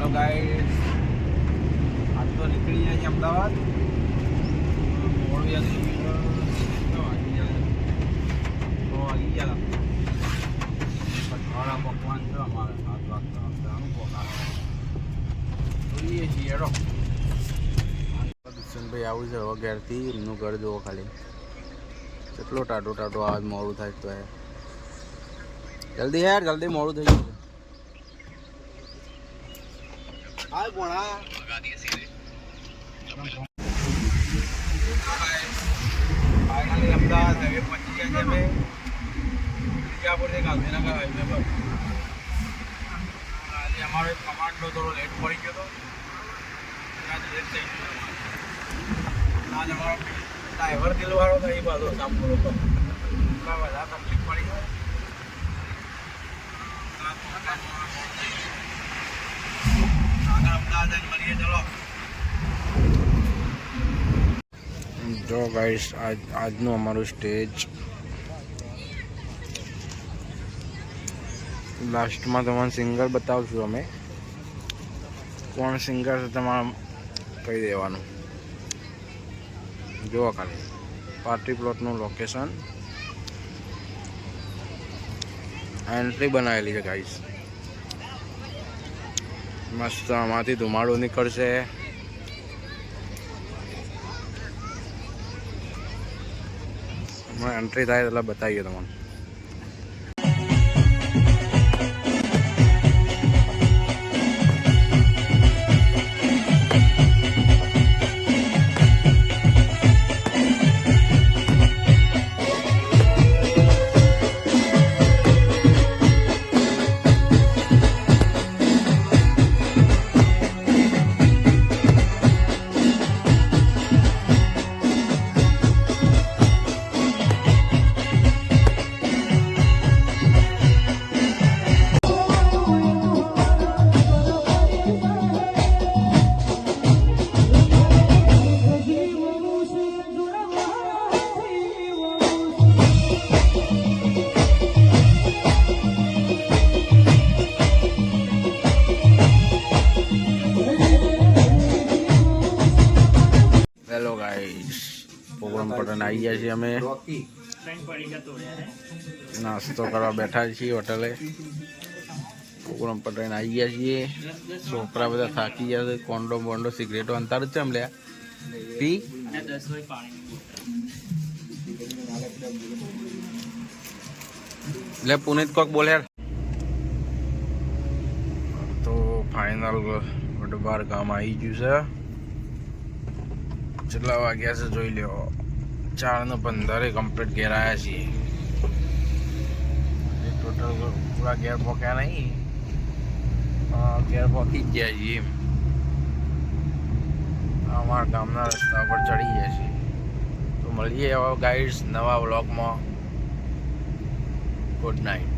Hello guys, આજ તો નીકળી જાય છે અમદાવાદ. મોડું વાગી ગયા ઘણા પકવાન છે અમારે 7 વાગતા જોઈએ છીએ. હેડો દુષ્યંતભાઈ આવું છે હવે ઘેરથી. એમનું ઘર જુઓ ખાલી, કેટલો ટાટો ટાટો આજ મોડું થાય તો જલ્દી યાર, જલ્દી મોડું થઈ ગયું. હાલ ભણા ફાઇનલી અમદાવાદ હવે પહોંચી ગયા છે અમે મિર્જાપુરથી ગાંધીનગર હાઈવે પર. આજે અમારો એક કમાન્ડો થોડો લેટ પડી ગયો હતો, લેટ થઈ ગયો. આજ અમારો ડ્રાઈવર દિલવાળો તો એ બાજુ સાંભળો હતો, એટલા બધા તકલીફ પડી ગયો. જો ગાઈસ, આજનું અમારું સ્ટેજ લાસ્ટમાં તમારે સિંગર બતાવશું અમે. કોણ સિંગર છે તમારે કહી દેવાનું. જુઓ ખાલી પાર્ટી પ્લોટનું લોકેશન, એન્ટ્રી બનાવેલી છે ગાઈસ. મસ્ત આમાંથી ધુમાડો નીકળશે. એન્ટ્રી થાય એટલે બતાવીએ તમને. હેલો ગાઈસ, પ્રોગ્રામ પટન આવી ગયા છીએ અમે. નાસ્તો કરવા બેઠા છીએ હોટલે. પ્રોગ્રામ પટન આવી ગયા છીએ. છોકરા બધા થાકી ગયા છે. કોન્ડો બોન્ડો સિગરેટો અંતર જ છે એમ લ્યા પી. લે પુનિત કોક બોલે તો ફાઇનલ વડબાર ગામ આવી ગયું છે. કેટલા વાગ્યા છે જોઈ લ્યો. 4:15 કમ્પ્લીટ ઘેર આવ્યા છીએ. ટોટલ પૂરા ઘેર પહોંચ્યા નહીં, ઘેર પહોંચી જ ગયા છીએ. અમારા ગામના રસ્તા પર ચડી ગયા છીએ. તો મળીએ હવે ગાઈડ્સ નવા વ્લોગમાં. Good night.